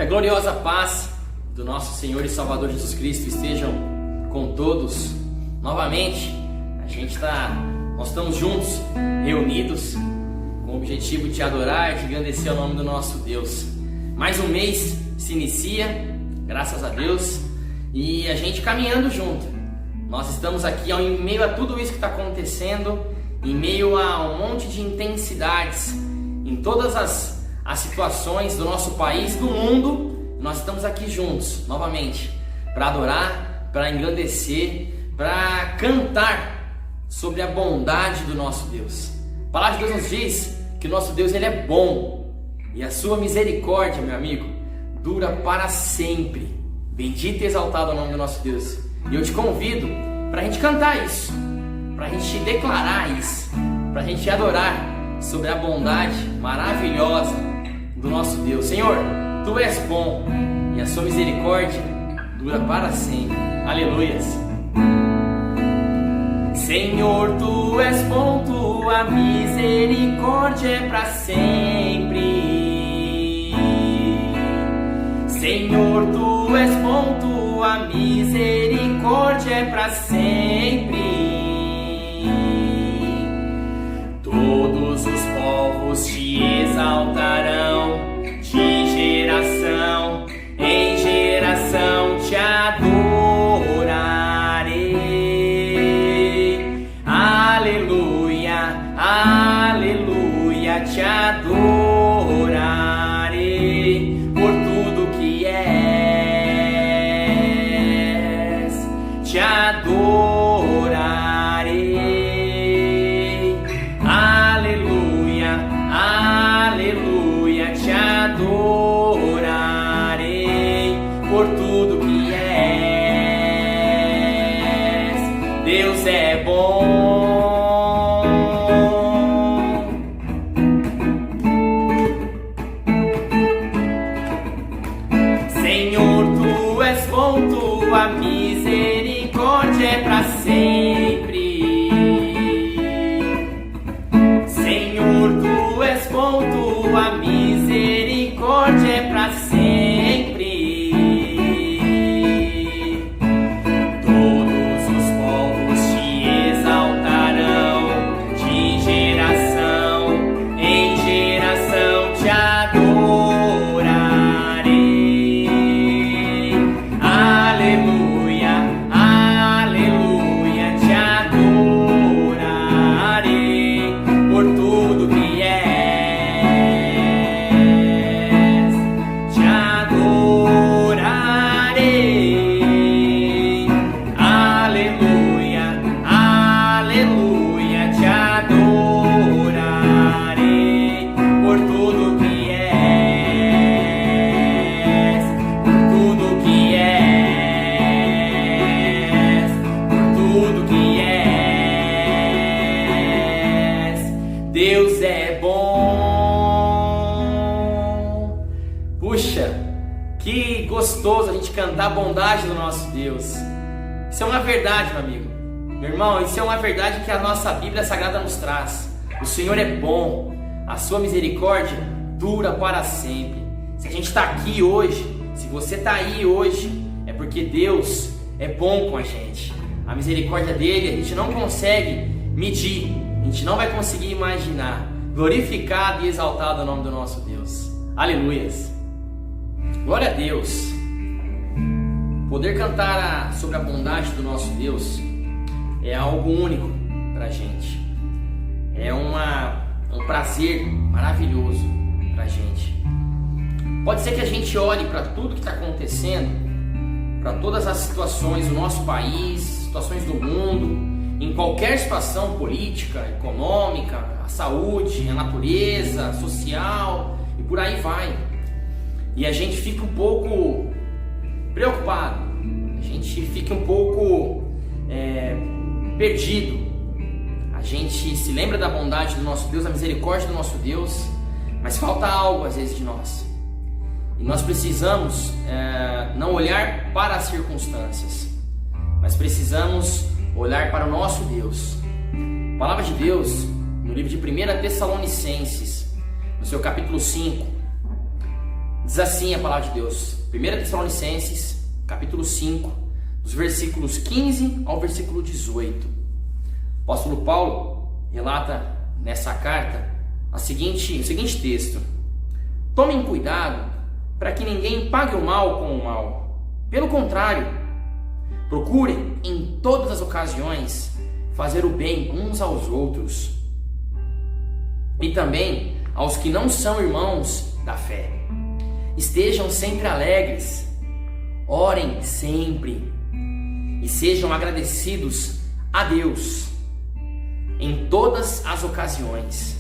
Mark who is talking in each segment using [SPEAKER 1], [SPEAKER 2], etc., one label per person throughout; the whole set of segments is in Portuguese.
[SPEAKER 1] gloriosa paz do nosso Senhor e Salvador Jesus Cristo estejam com todos. Novamente, nós estamos juntos, reunidos, com o objetivo de adorar, de engrandecer o nome do nosso Deus. Mais um mês se inicia, graças a Deus, e a gente caminhando junto. Nós estamos aqui em meio a tudo isso que está acontecendo, em meio a um monte de intensidades, em todas as situações do nosso país, do mundo. Nós estamos aqui juntos, novamente, para adorar, para engrandecer, para cantar sobre a bondade do nosso Deus. A palavra de Deus nos diz que o nosso Deus ele é bom e a sua misericórdia, meu amigo, dura para sempre. Bendito e exaltado é o nome do nosso Deus. E eu te convido para a gente cantar isso, para a gente declarar isso, para a gente adorar sobre a bondade maravilhosa do nosso Deus. Senhor, Tu és bom e a sua misericórdia dura para sempre. Aleluias. Senhor, Tu és bom, Tua misericórdia é para sempre. Senhor, Tu és bom, Tua misericórdia é para sempre. Todos os povos te exaltarão, de geração em geração te adorarei. Aleluia, aleluia, te adorarei por tudo que és, te adorarei. Aleluia, aleluia, te adorarei por tudo que és. Deus é bom. Senhor, Tu és bom, Tua misericórdia é para sempre. Senhor, Tu és bom, Tua misericórdia é para sempre. Todos os povos te exaltarão, de geração em geração te adorarei. Aleluia, aleluia, te adorarei por tudo que és, te adorarei. Aleluia, aleluia, te adorarei por tudo que és, por tudo que és, por tudo que és. Deus é bom. Puxa, que gostoso a gente cantar a bondade do nosso Deus. Isso é uma verdade, meu amigo. Meu irmão, isso é uma verdade que a nossa Bíblia Sagrada nos traz. O Senhor é bom, a sua misericórdia dura para sempre. Se a gente está aqui hoje, se você está aí hoje, é porque Deus é bom com a gente. A misericórdia dele a gente não consegue medir, a gente não vai conseguir imaginar. Glorificado e exaltado é o nome do nosso Deus. Aleluias. Glória a Deus. Poder cantar sobre a bondade do nosso Deus é algo único para a gente. É um prazer maravilhoso para a gente. Pode ser que a gente olhe para tudo que está acontecendo, para todas as situações do nosso país, situações do mundo, em qualquer situação política, econômica, a saúde, a natureza, social e por aí vai. E a gente fica um pouco preocupado, a gente fica um pouco perdido. A gente se lembra da bondade do nosso Deus, da misericórdia do nosso Deus, mas falta algo às vezes de nós. E nós precisamos não olhar para as circunstâncias, mas precisamos olhar para o nosso Deus. A palavra de Deus, no livro de 1 Tessalonicenses, no seu capítulo 5, Diz assim a palavra de Deus, 1 Tessalonicenses, capítulo 5, dos versículos 15 ao versículo 18. O apóstolo Paulo relata nessa carta o seguinte texto: tomem cuidado para que ninguém pague o mal com o mal. Pelo contrário, procurem em todas as ocasiões fazer o bem uns aos outros e também aos que não são irmãos da fé. Estejam sempre alegres, orem sempre e sejam agradecidos a Deus em todas as ocasiões.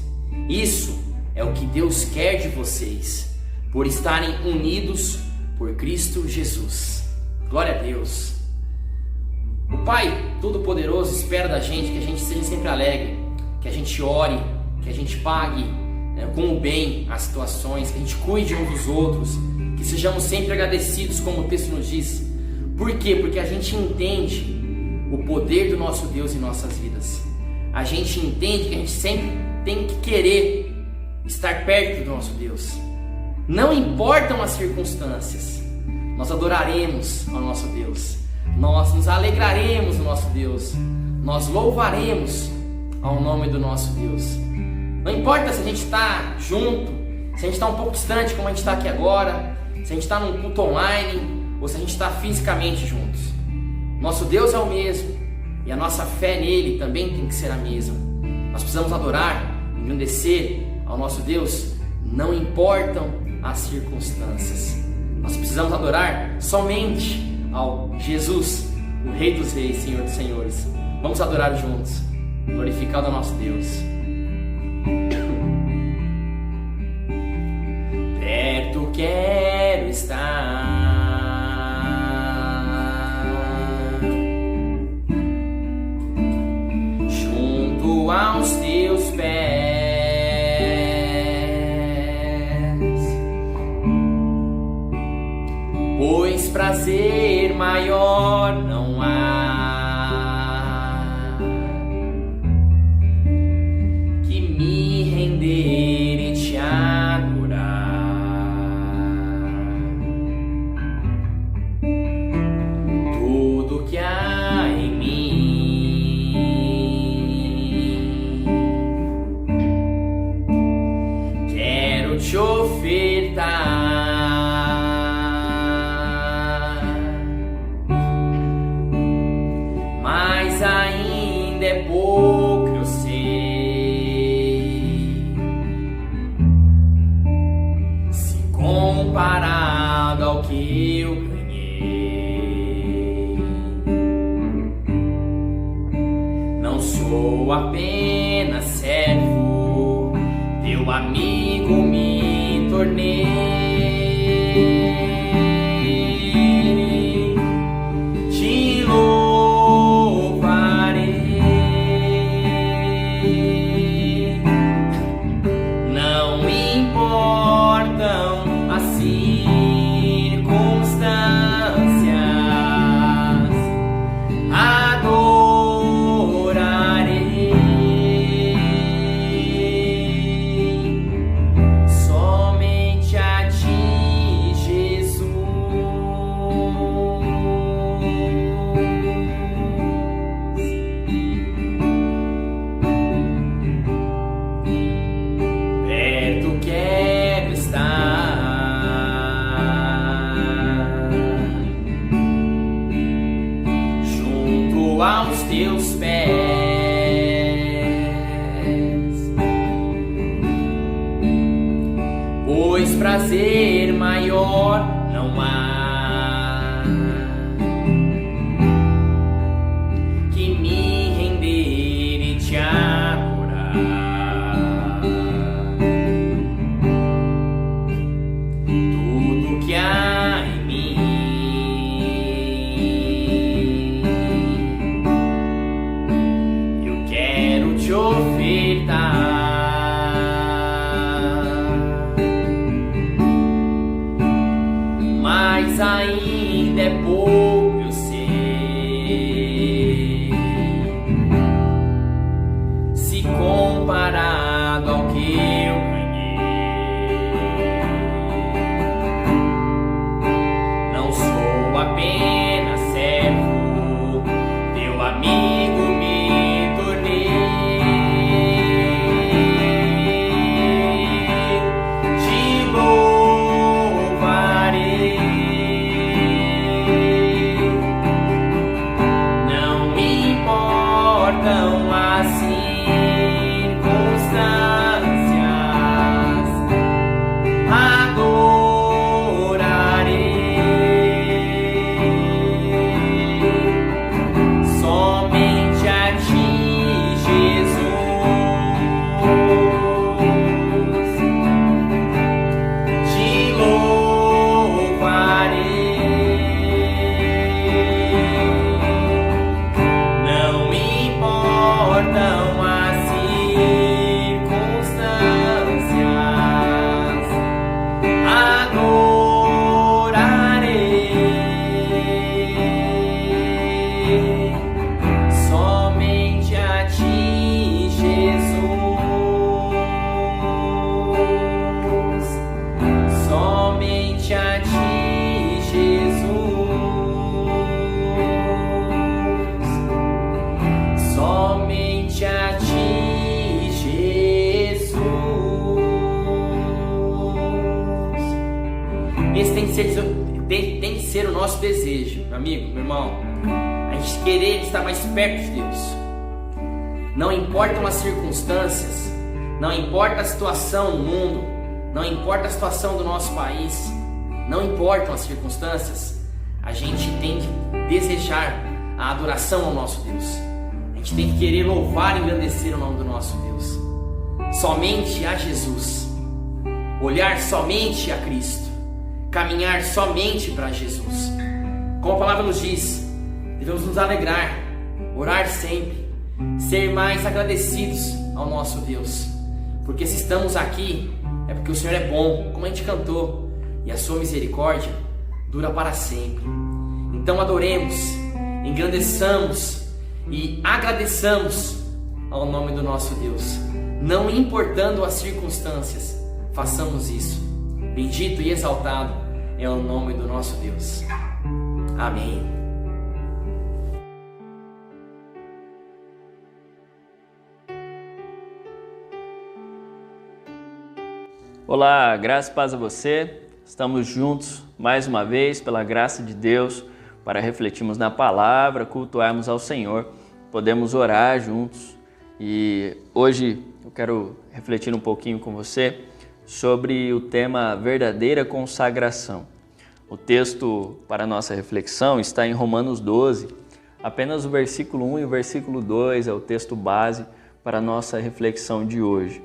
[SPEAKER 1] Isso é o que Deus quer de vocês, por estarem unidos por Cristo Jesus. Glória a Deus. O Pai Todo-Poderoso espera da gente que a gente seja sempre alegre, que a gente ore, que a gente pague com o bem as situações, que a gente cuide uns dos outros, que sejamos sempre agradecidos, como o texto nos diz. Por quê? Porque a gente entende o poder do nosso Deus em nossas vidas. A gente entende que a gente sempre tem que querer estar perto do nosso Deus. Não importam as circunstâncias, nós adoraremos ao nosso Deus, nós nos alegraremos no nosso Deus, nós louvaremos ao nome do nosso Deus. Não importa se a gente está junto, se a gente está um pouco distante, como a gente está aqui agora, se a gente está num culto online ou se a gente está fisicamente juntos. Nosso Deus é o mesmo e a nossa fé nele também tem que ser a mesma. Nós precisamos adorar, engrandecer ao nosso Deus, não importam as circunstâncias. Nós precisamos adorar somente ao Jesus, o Rei dos Reis, Senhor dos Senhores. Vamos adorar juntos, glorificado ao nosso Deus. Perto quero estar, junto aos teus pés, pois prazer maior não há que me render e te adorar. Tudo que há em mim quero te ofertar, mas ainda é pouco, eu sei, se comparado ao que eu ganhei. Não sou apenas servo, teu amigo me tornei. Te louvarei. Não importam as circunstâncias, adorarei somente a ti, Jesus. Perto quero estar, junto aos teus pés, pois prazer maior não há que me render e te adorar. Tudo que há em mim eu quero te ofertar, mas tem que ser o nosso desejo, meu amigo, meu irmão, a gente querer estar mais perto de Deus. Não importam as circunstâncias, não importa a situação no mundo, não importa a situação do nosso país, não importam as circunstâncias, a gente tem que desejar a adoração ao nosso Deus. A gente tem que querer louvar e engrandecer o nome do nosso Deus. Somente a Jesus, olhar somente a Cristo, caminhar somente para Jesus. Como a palavra nos diz, devemos nos alegrar, orar sempre, ser mais agradecidos ao nosso Deus, porque se estamos aqui é porque o Senhor é bom, como a gente cantou, e a sua misericórdia dura para sempre. Então adoremos, engrandeçamos e agradeçamos ao nome do nosso Deus, não importando as circunstâncias. Façamos isso. Bendito e exaltado é o nome do nosso Deus. Amém.
[SPEAKER 2] Olá, graça e paz a você. Estamos juntos mais uma vez pela graça de Deus para refletirmos na palavra, cultuarmos ao Senhor. Podemos orar juntos e hoje eu quero refletir um pouquinho com você sobre o tema verdadeira consagração. O texto para a nossa reflexão está em Romanos 12, apenas o versículo 1 e o versículo 2 é o texto base para a nossa reflexão de hoje.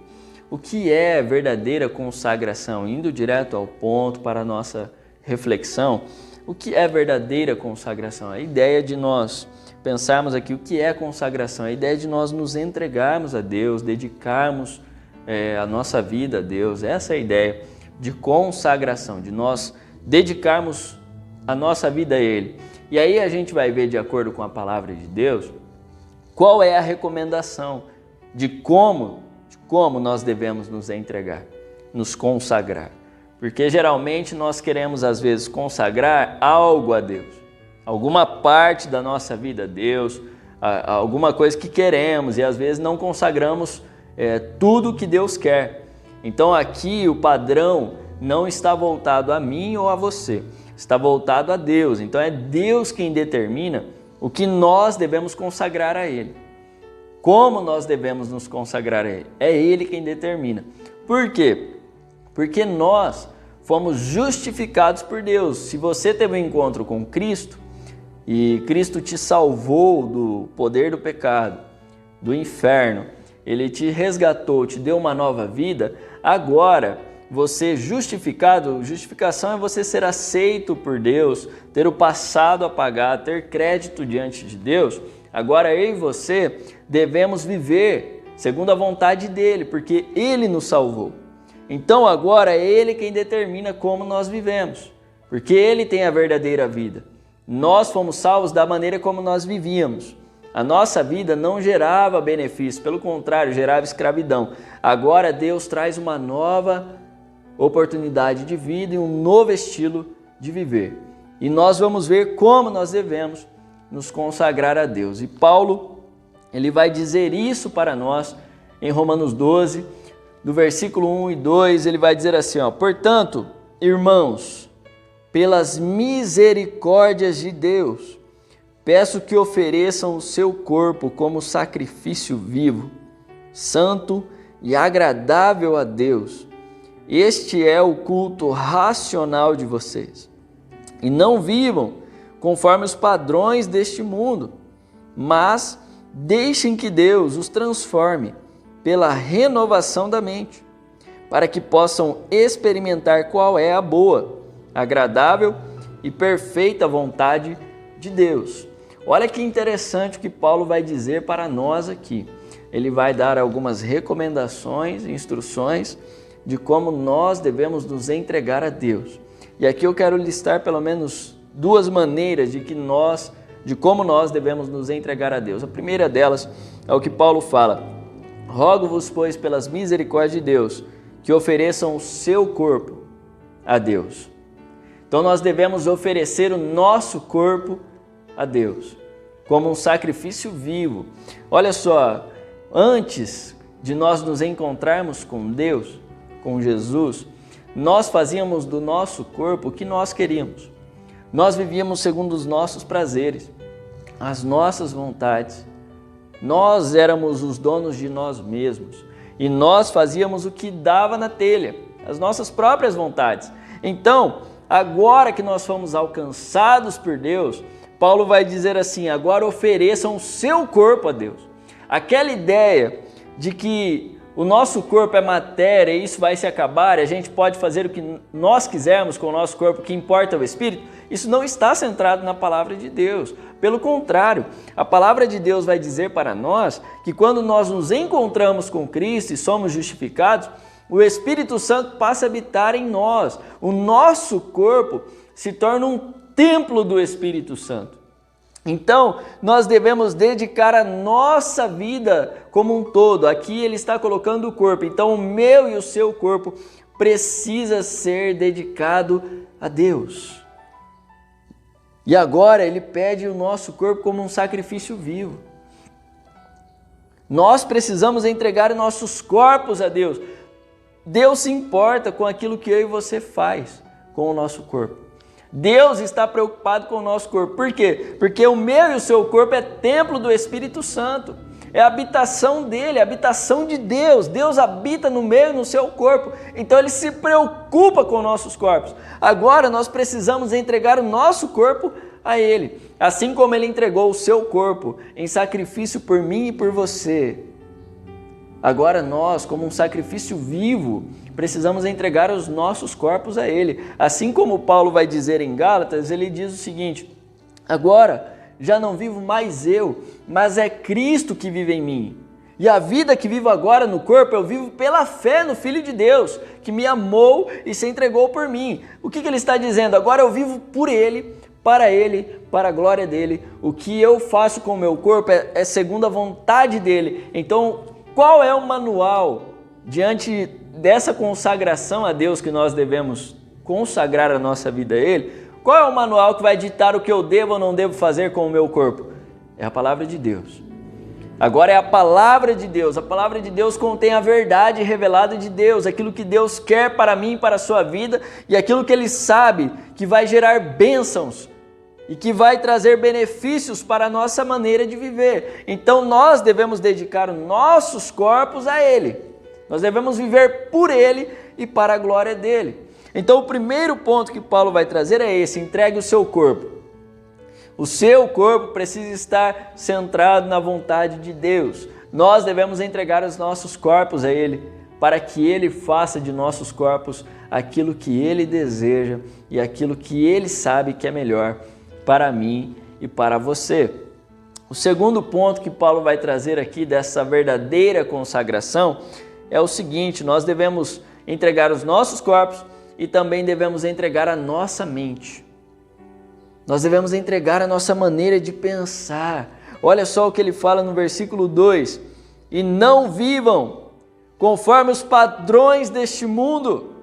[SPEAKER 2] O que é verdadeira consagração? Indo direto ao ponto para a nossa reflexão, o que é verdadeira consagração? A ideia de nós pensarmos aqui o que é consagração, a ideia de nós nos entregarmos a Deus, dedicarmos a nossa vida a Deus. Essa é a ideia de consagração, de nós dedicarmos a nossa vida a Ele. E aí a gente vai ver, de acordo com a palavra de Deus, qual é a recomendação de como nós devemos nos entregar, nos consagrar. Porque geralmente nós queremos às vezes consagrar algo a Deus, alguma parte da nossa vida a Deus, alguma coisa que queremos, e às vezes não consagramos tudo que Deus quer. Então aqui o padrão não está voltado a mim ou a você, está voltado a Deus. Então é Deus quem determina o que nós devemos consagrar a Ele, como nós devemos nos consagrar a Ele. É Ele quem determina. Por quê? Porque nós fomos justificados por Deus. Se você teve um encontro com Cristo e Cristo te salvou do poder do pecado, do inferno, Ele te resgatou, te deu uma nova vida, agora você justificado, justificação é você ser aceito por Deus, ter o passado a pagar, ter crédito diante de Deus. Agora eu e você devemos viver segundo a vontade dEle, porque Ele nos salvou. Então agora é Ele quem determina como nós vivemos, porque Ele tem a verdadeira vida. Nós fomos salvos da maneira como nós vivíamos. A nossa vida não gerava benefício, pelo contrário, gerava escravidão. Agora Deus traz uma nova oportunidade de vida e um novo estilo de viver. E nós vamos ver como nós devemos nos consagrar a Deus. E Paulo, ele vai dizer isso para nós em Romanos 12, do versículo 1 e 2, ele vai dizer assim, portanto, irmãos, pelas misericórdias de Deus, peço que ofereçam o seu corpo como sacrifício vivo, santo e agradável a Deus. Este é o culto racional de vocês. E não vivam conforme os padrões deste mundo, mas deixem que Deus os transforme pela renovação da mente, para que possam experimentar qual é a boa, agradável e perfeita vontade de Deus. Olha que interessante o que Paulo vai dizer para nós aqui. Ele vai dar algumas recomendações, instruções de como nós devemos nos entregar a Deus. E aqui eu quero listar pelo menos duas maneiras de como nós devemos nos entregar a Deus. A primeira delas é o que Paulo fala: rogo-vos, pois, pelas misericórdias de Deus, que ofereçam o seu corpo a Deus. Então nós devemos oferecer o nosso corpo a Deus como um sacrifício vivo. Olha só, antes de nós nos encontrarmos com Deus, com Jesus, nós fazíamos do nosso corpo o que nós queríamos. Nós vivíamos segundo os nossos prazeres, as nossas vontades. Nós éramos os donos de nós mesmos e nós fazíamos o que dava na telha, as nossas próprias vontades. Então, agora que nós fomos alcançados por Deus, Paulo vai dizer assim: agora ofereçam o seu corpo a Deus. Aquela ideia de que o nosso corpo é matéria e isso vai se acabar, e a gente pode fazer o que nós quisermos com o nosso corpo, o que importa é o Espírito, isso não está centrado na palavra de Deus. Pelo contrário, a palavra de Deus vai dizer para nós que quando nós nos encontramos com Cristo e somos justificados, o Espírito Santo passa a habitar em nós. O nosso corpo se torna um templo do Espírito Santo. Então, nós devemos dedicar a nossa vida como um todo. Aqui ele está colocando o corpo. Então, o meu e o seu corpo precisa ser dedicado a Deus. E agora ele pede o nosso corpo como um sacrifício vivo. Nós precisamos entregar nossos corpos a Deus. Deus se importa com aquilo que eu e você faz com o nosso corpo. Deus está preocupado com o nosso corpo. Por quê? Porque o meu e o seu corpo é templo do Espírito Santo. É a habitação dele, a habitação de Deus. Deus habita no meu e no seu corpo. Então ele se preocupa com nossos corpos. Agora nós precisamos entregar o nosso corpo a ele. Assim como ele entregou o seu corpo em sacrifício por mim e por você. Agora nós, como um sacrifício vivo, precisamos entregar os nossos corpos a ele. Assim como Paulo vai dizer em Gálatas, ele diz o seguinte: agora já não vivo mais eu, mas é Cristo que vive em mim. E a vida que vivo agora no corpo, eu vivo pela fé no Filho de Deus, que me amou e se entregou por mim. O que ele está dizendo? Agora eu vivo por ele, para a glória dele. O que eu faço com o meu corpo é segundo a vontade dele. Então, qual é o manual diante dessa consagração a Deus que nós devemos consagrar a nossa vida a Ele? Qual é o manual que vai ditar o que eu devo ou não devo fazer com o meu corpo? É a palavra de Deus. Agora é a palavra de Deus. A palavra de Deus contém a verdade revelada de Deus, aquilo que Deus quer para mim e para a sua vida e aquilo que Ele sabe que vai gerar bênçãos e que vai trazer benefícios para a nossa maneira de viver. Então nós devemos dedicar os nossos corpos a Ele. Nós devemos viver por Ele e para a glória dEle. Então o primeiro ponto que Paulo vai trazer é esse: entregue o seu corpo. O seu corpo precisa estar centrado na vontade de Deus. Nós devemos entregar os nossos corpos a Ele, para que Ele faça de nossos corpos aquilo que Ele deseja e aquilo que Ele sabe que é melhor para mim e para você. O segundo ponto que Paulo vai trazer aqui dessa verdadeira consagração é o seguinte: nós devemos entregar os nossos corpos e também devemos entregar a nossa mente. Nós devemos entregar a nossa maneira de pensar. Olha só o que ele fala no versículo 2: e não vivam conforme os padrões deste mundo,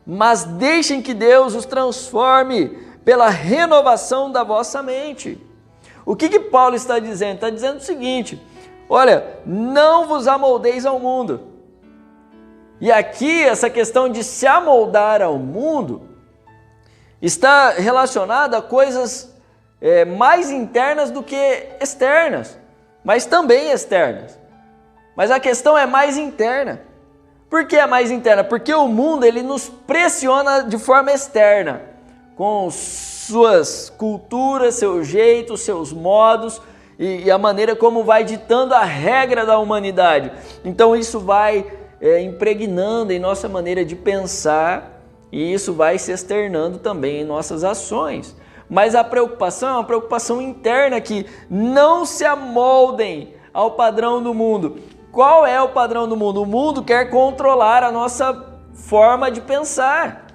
[SPEAKER 2] mas deixem que Deus os transforme pela renovação da vossa mente. O que Paulo está dizendo? Está dizendo o seguinte: olha, não vos amoldeis ao mundo. E aqui essa questão de se amoldar ao mundo está relacionada a coisas mais internas do que externas, mas também externas. Mas a questão é mais interna. Por que é mais interna? Porque o mundo ele nos pressiona de forma externa, com suas culturas, seus jeitos, seus modos e a maneira como vai ditando a regra da humanidade. Então isso vai impregnando em nossa maneira de pensar e isso vai se externando também em nossas ações. Mas a preocupação é uma preocupação interna, que não se amoldem ao padrão do mundo. Qual é o padrão do mundo? O mundo quer controlar a nossa forma de pensar.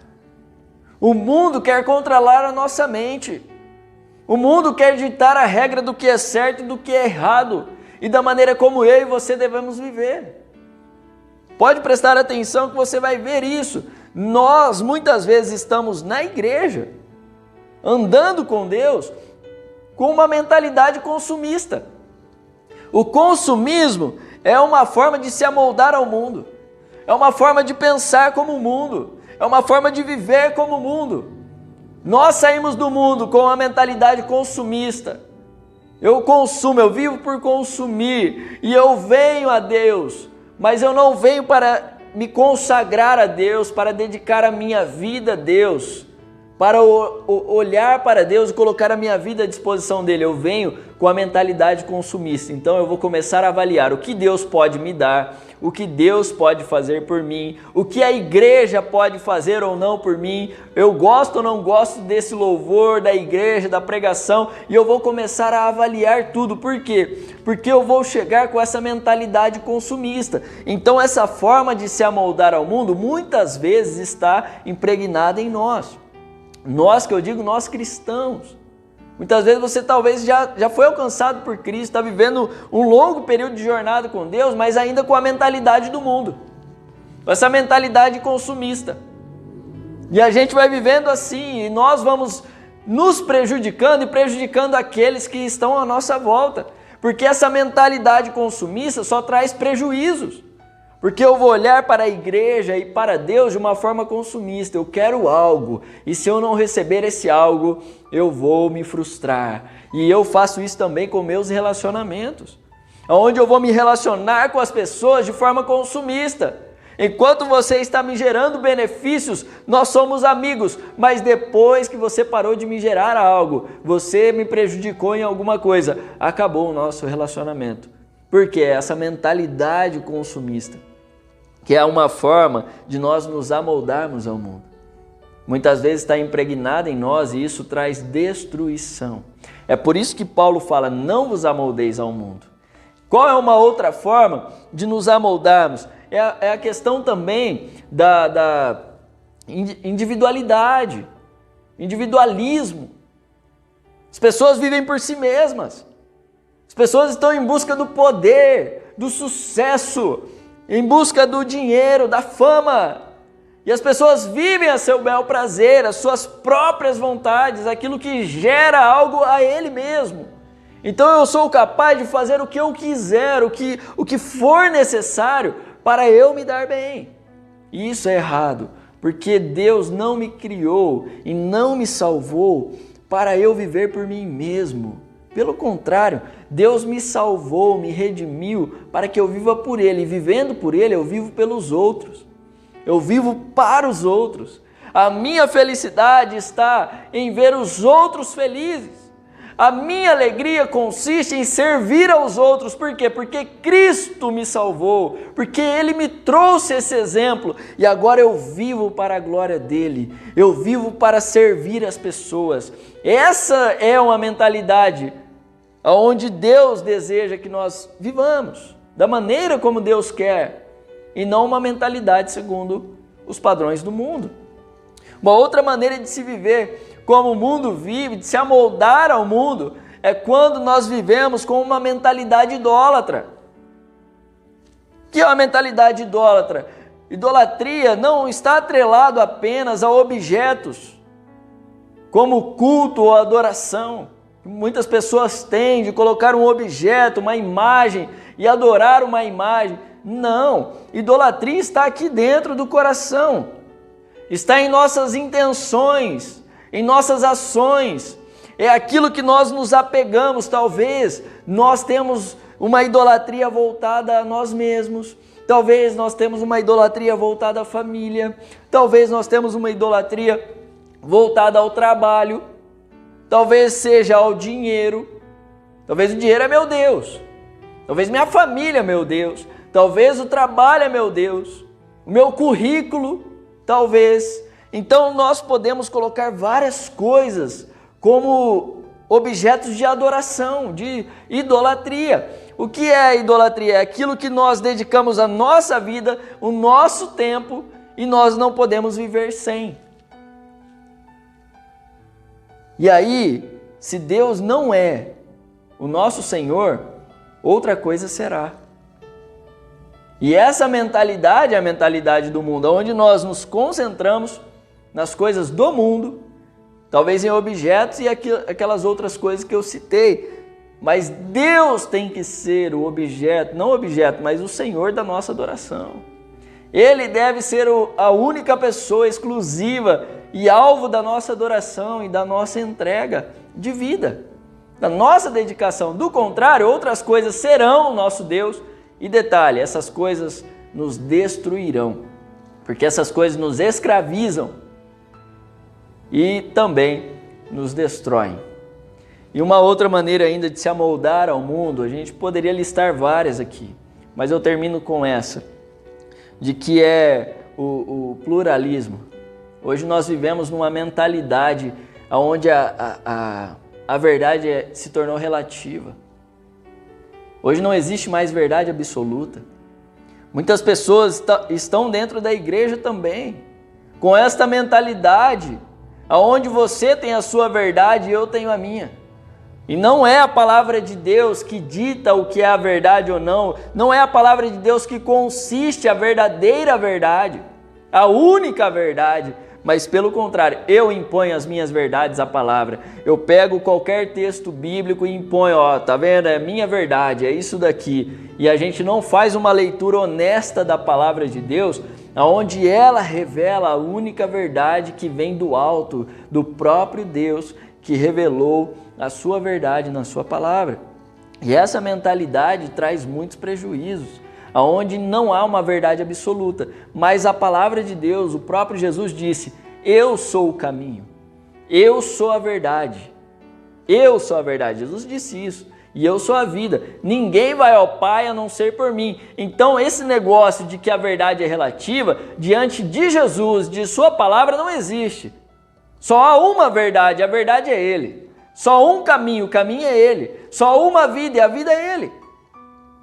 [SPEAKER 2] O mundo quer controlar a nossa mente. O mundo quer ditar a regra do que é certo e do que é errado e da maneira como eu e você devemos viver. Pode prestar atenção que você vai ver isso. Nós muitas vezes estamos na igreja, andando com Deus, com uma mentalidade consumista. O consumismo é uma forma de se amoldar ao mundo. É uma forma de pensar como o mundo. é uma forma de viver como o mundo. Nós saímos do mundo com uma mentalidade consumista. Eu consumo, eu vivo por consumir e eu venho a Deus, mas eu não venho para me consagrar a Deus, para dedicar a minha vida a Deus, para olhar para Deus e colocar a minha vida à disposição dele. Eu venho com a mentalidade consumista. Então eu vou começar a avaliar o que Deus pode me dar, o que Deus pode fazer por mim, o que a igreja pode fazer ou não por mim. Eu gosto ou não gosto desse louvor, da igreja, da pregação, e eu vou começar a avaliar tudo. Por quê? Porque eu vou chegar com essa mentalidade consumista. Então essa forma de se amoldar ao mundo muitas vezes está impregnada em nós. Nós, que eu digo, nós cristãos. Muitas vezes você talvez já foi alcançado por Cristo, está vivendo um longo período de jornada com Deus, mas ainda com a mentalidade do mundo, com essa mentalidade consumista. E a gente vai vivendo assim, e nós vamos nos prejudicando e prejudicando aqueles que estão à nossa volta, porque essa mentalidade consumista só traz prejuízos. Porque eu vou olhar para a igreja e para Deus de uma forma consumista. Eu quero algo, e se eu não receber esse algo, eu vou me frustrar. E eu faço isso também com meus relacionamentos, onde eu vou me relacionar com as pessoas de forma consumista. Enquanto você está me gerando benefícios, nós somos amigos, mas depois que você parou de me gerar algo, você me prejudicou em alguma coisa, acabou o nosso relacionamento. Porque essa mentalidade consumista, que é uma forma de nós nos amoldarmos ao mundo, muitas vezes está impregnada em nós e isso traz destruição. É por isso que Paulo fala, não vos amoldeis ao mundo. Qual é uma outra forma de nos amoldarmos? É a questão também da individualidade, individualismo. As pessoas vivem por si mesmas. As pessoas estão em busca do poder, do sucesso, em busca do dinheiro, da fama. E as pessoas vivem a seu bel prazer, as suas próprias vontades, aquilo que gera algo a ele mesmo. Então eu sou capaz de fazer o que eu quiser, o que for necessário para eu me dar bem. E isso é errado, porque Deus não me criou e não me salvou para eu viver por mim mesmo. Pelo contrário, Deus me salvou, me redimiu para que eu viva por Ele. E vivendo por Ele, eu vivo pelos outros. Eu vivo para os outros. A minha felicidade está em ver os outros felizes. A minha alegria consiste em servir aos outros. Por quê? Porque Cristo me salvou, porque Ele me trouxe esse exemplo e agora eu vivo para a glória dEle. Eu vivo para servir as pessoas. Essa é uma mentalidade onde Deus deseja que nós vivamos, da maneira como Deus quer, e não uma mentalidade segundo os padrões do mundo. Uma outra maneira de se viver como o mundo vive, de se amoldar ao mundo, é quando nós vivemos com uma mentalidade idólatra. O que é uma mentalidade idólatra? Idolatria não está atrelado apenas a objetos, como culto ou adoração. Muitas pessoas têm de colocar um objeto, uma imagem e adorar uma imagem. Não, idolatria está aqui dentro do coração, está em nossas intenções, em nossas ações, é aquilo que nós nos apegamos. Talvez nós temos uma idolatria voltada a nós mesmos, talvez nós temos uma idolatria voltada à família, talvez nós temos uma idolatria voltada ao trabalho, talvez seja ao dinheiro, talvez o dinheiro é meu Deus, talvez minha família é meu Deus, talvez o trabalho é meu Deus, o meu currículo, talvez. Então nós podemos colocar várias coisas como objetos de adoração, de idolatria. O que é a idolatria? É aquilo que nós dedicamos a nossa vida, o nosso tempo, e nós não podemos viver sem. E aí, se Deus não é o nosso Senhor, outra coisa será. E essa mentalidade é a mentalidade do mundo, onde nós nos concentramos nas coisas do mundo, talvez em objetos e aquelas outras coisas que eu citei. Mas Deus tem que ser o objeto, não o objeto, mas o Senhor da nossa adoração. Ele deve ser a única pessoa exclusiva e alvo da nossa adoração e da nossa entrega de vida, da nossa dedicação. Do contrário, outras coisas serão o nosso Deus. E detalhe, essas coisas nos destruirão, porque essas coisas nos escravizam e também nos destroem. E uma outra maneira ainda de se amoldar ao mundo, a gente poderia listar várias aqui, mas eu termino com essa, de que é o pluralismo. Hoje nós vivemos numa mentalidade onde a verdade se tornou relativa. Hoje não existe mais verdade absoluta. Muitas pessoas estão dentro da igreja também, com esta mentalidade, onde você tem a sua verdade e eu tenho a minha. E não é a palavra de Deus que dita o que é a verdade ou não, não é a palavra de Deus que consiste a verdadeira verdade, a única verdade, mas pelo contrário, eu imponho as minhas verdades à palavra. Eu pego qualquer texto bíblico e imponho, tá vendo? É minha verdade, é isso daqui. E a gente não faz uma leitura honesta da palavra de Deus, onde ela revela a única verdade que vem do alto, do próprio Deus, que revelou a sua verdade na sua palavra. E essa mentalidade traz muitos prejuízos, onde não há uma verdade absoluta, mas a palavra de Deus, o próprio Jesus disse: eu sou o caminho, eu sou a verdade, eu sou a verdade. Jesus disse isso, e eu sou a vida, ninguém vai ao Pai a não ser por mim. Então esse negócio de que a verdade é relativa, diante de Jesus, de sua palavra, não existe. Só há uma verdade, a verdade é Ele. Só um caminho, o caminho é Ele. Só uma vida, e a vida é Ele.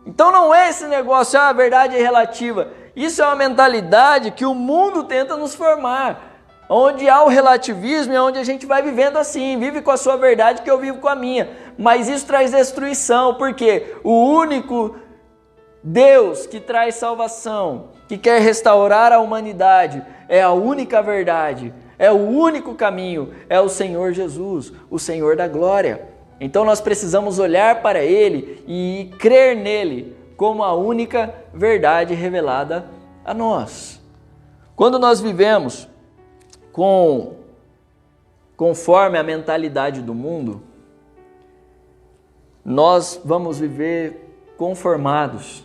[SPEAKER 2] Então não é esse negócio, a verdade é relativa. Isso é uma mentalidade que o mundo tenta nos formar, onde há o relativismo e onde a gente vai vivendo assim, vive com a sua verdade que eu vivo com a minha. Mas isso traz destruição, porque o único Deus que traz salvação, que quer restaurar a humanidade, é a única verdade, é o único caminho, é o Senhor Jesus, o Senhor da glória. Então nós precisamos olhar para Ele e crer nele como a única verdade revelada a nós. Quando nós vivemos conforme a mentalidade do mundo, nós vamos viver conformados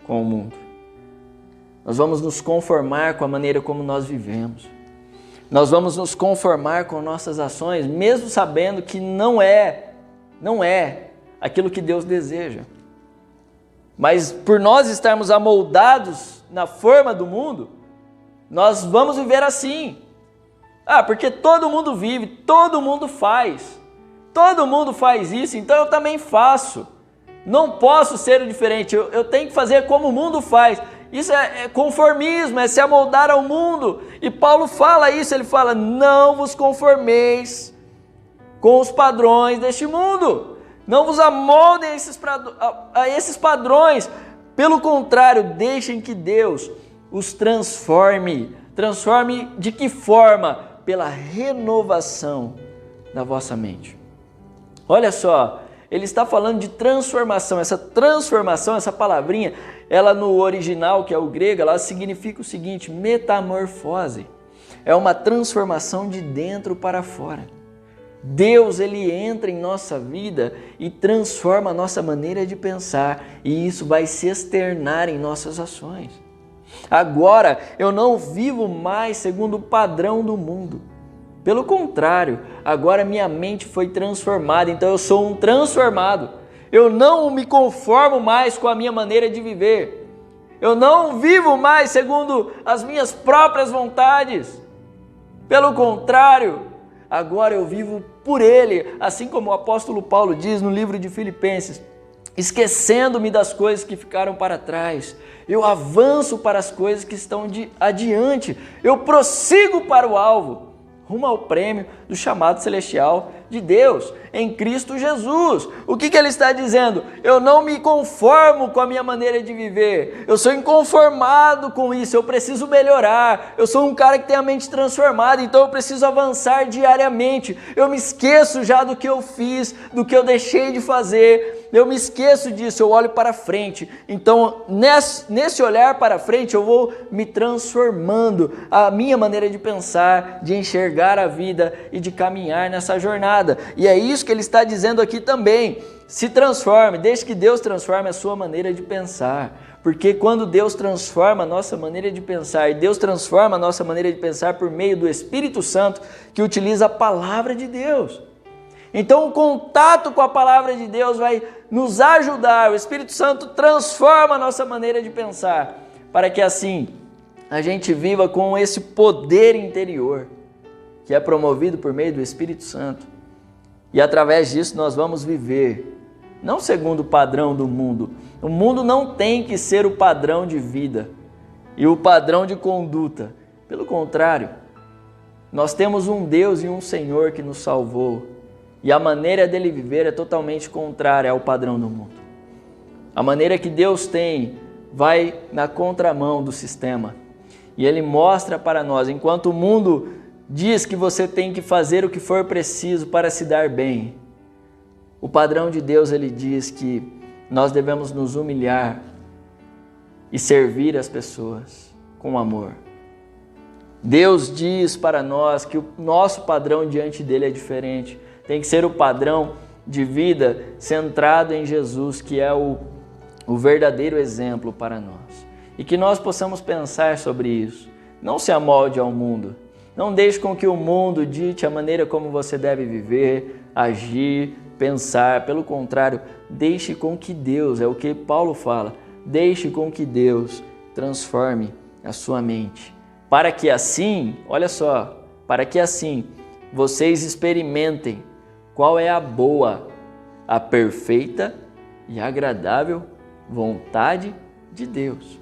[SPEAKER 2] com o mundo. Nós vamos nos conformar com a maneira como nós vivemos. Nós vamos nos conformar com nossas ações, mesmo sabendo que não é aquilo que Deus deseja. Mas por nós estarmos amoldados na forma do mundo, nós vamos viver assim. Porque todo mundo vive, todo mundo faz isso, então eu também faço. Não posso ser diferente, eu tenho que fazer como o mundo faz. Isso é conformismo, é se amoldar ao mundo. E Paulo fala isso, ele fala: não vos conformeis com os padrões deste mundo. Não vos amoldem a esses padrões. Pelo contrário, deixem que Deus os transforme. Transforme de que forma? Pela renovação da vossa mente. Olha só, ele está falando de transformação. Essa transformação, essa palavrinha, ela no original, que é o grego, ela significa o seguinte: metamorfose. É uma transformação de dentro para fora. Deus, ele entra em nossa vida e transforma a nossa maneira de pensar, e isso vai se externar em nossas ações. Agora, eu não vivo mais segundo o padrão do mundo. Pelo contrário, agora minha mente foi transformada, então eu sou um transformado. Eu não me conformo mais com a minha maneira de viver. Eu não vivo mais segundo as minhas próprias vontades. Pelo contrário, agora eu vivo por Ele, assim como o apóstolo Paulo diz no livro de Filipenses: esquecendo-me das coisas que ficaram para trás, eu avanço para as coisas que estão adiante, eu prossigo para o alvo, rumo ao prêmio do chamado celestial de Deus, em Cristo Jesus. O que ele está dizendo? Eu não me conformo com a minha maneira de viver, eu sou inconformado com isso, eu preciso melhorar, eu sou um cara que tem a mente transformada, então eu preciso avançar diariamente, eu me esqueço já do que eu fiz, do que eu deixei de fazer, eu me esqueço disso, eu olho para frente. Então, nesse olhar para frente, eu vou me transformando, a minha maneira de pensar, de enxergar a vida e de caminhar nessa jornada. E é isso que ele está dizendo aqui também. Se transforme, deixe que Deus transforme a sua maneira de pensar. Porque quando Deus transforma a nossa maneira de pensar, e Deus transforma a nossa maneira de pensar por meio do Espírito Santo, que utiliza a palavra de Deus. Então o contato com a palavra de Deus vai nos ajudar, o Espírito Santo transforma a nossa maneira de pensar, para que assim a gente viva com esse poder interior, que é promovido por meio do Espírito Santo. E através disso nós vamos viver, não segundo o padrão do mundo. O mundo não tem que ser o padrão de vida e o padrão de conduta. Pelo contrário, nós temos um Deus e um Senhor que nos salvou. E a maneira dele viver é totalmente contrária ao padrão do mundo. A maneira que Deus tem vai na contramão do sistema. E ele mostra para nós, enquanto o mundo diz que você tem que fazer o que for preciso para se dar bem, o padrão de Deus, ele diz que nós devemos nos humilhar e servir as pessoas com amor. Deus diz para nós que o nosso padrão diante dele é diferente. Tem que ser o padrão de vida centrado em Jesus, que é o verdadeiro exemplo para nós. E que nós possamos pensar sobre isso. Não se amolde ao mundo. Não deixe com que o mundo dite a maneira como você deve viver, agir, pensar. Pelo contrário, deixe com que Deus, é o que Paulo fala, deixe com que Deus transforme a sua mente. Para que assim, olha só, para que assim vocês experimentem qual é a boa, a perfeita e agradável vontade de Deus.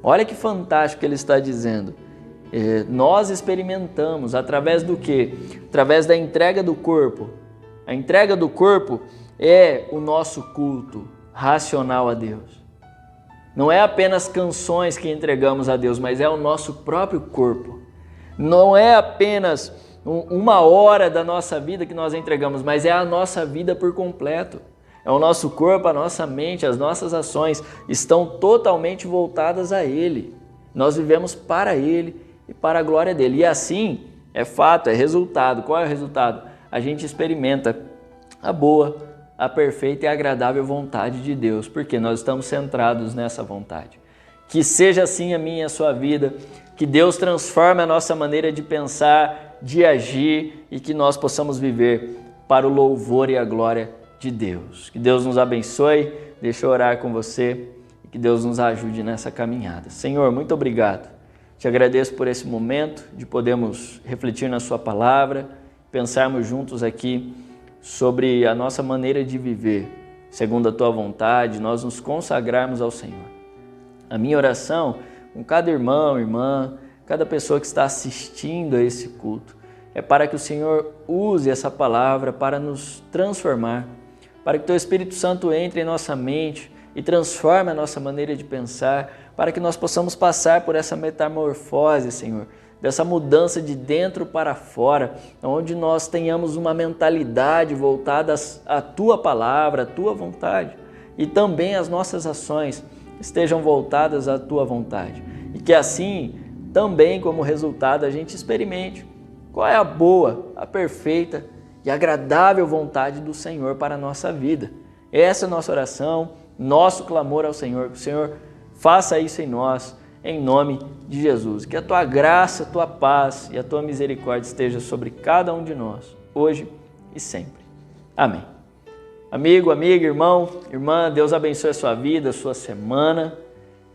[SPEAKER 2] Olha que fantástico que ele está dizendo. Nós experimentamos através do quê? Através da entrega do corpo. A entrega do corpo é o nosso culto racional a Deus. Não é apenas canções que entregamos a Deus, mas é o nosso próprio corpo. Não é apenas uma hora da nossa vida que nós entregamos, mas é a nossa vida por completo. É o nosso corpo, a nossa mente, as nossas ações estão totalmente voltadas a Ele. Nós vivemos para Ele e para a glória dEle. E assim, é fato, é resultado. Qual é o resultado? A gente experimenta a boa, a perfeita e agradável vontade de Deus, porque nós estamos centrados nessa vontade. Que seja assim a minha e a sua vida, que Deus transforme a nossa maneira de pensar, de agir e que nós possamos viver para o louvor e a glória de Deus. Que Deus nos abençoe, deixa eu orar com você e que Deus nos ajude nessa caminhada. Senhor, muito obrigado. Te agradeço por esse momento de podermos refletir na sua palavra, pensarmos juntos aqui sobre a nossa maneira de viver, segundo a Tua vontade, nós nos consagrarmos ao Senhor. A minha oração com cada irmão, irmã, cada pessoa que está assistindo a esse culto, é para que o Senhor use essa palavra para nos transformar, para que Teu Espírito Santo entre em nossa mente e transforme a nossa maneira de pensar, para que nós possamos passar por essa metamorfose, Senhor, dessa mudança de dentro para fora, onde nós tenhamos uma mentalidade voltada à Tua palavra, à Tua vontade, e também as nossas ações estejam voltadas à Tua vontade. E que assim, também como resultado, a gente experimente qual é a boa, a perfeita e agradável vontade do Senhor para a nossa vida. Essa é a nossa oração, nosso clamor ao Senhor, que o Senhor faça isso em nós, em nome de Jesus. Que a Tua graça, a Tua paz e a Tua misericórdia esteja sobre cada um de nós, hoje e sempre. Amém. Amigo, amiga, irmão, irmã, Deus abençoe a sua vida, a sua semana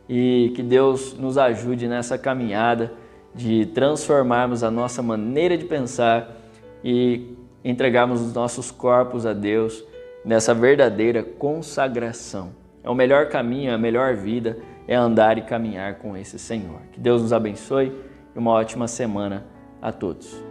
[SPEAKER 2] e que Deus nos ajude nessa caminhada de transformarmos a nossa maneira de pensar e entregarmos os nossos corpos a Deus nessa verdadeira consagração. É o melhor caminho, é a melhor vida, é andar e caminhar com esse Senhor. Que Deus nos abençoe e uma ótima semana a todos.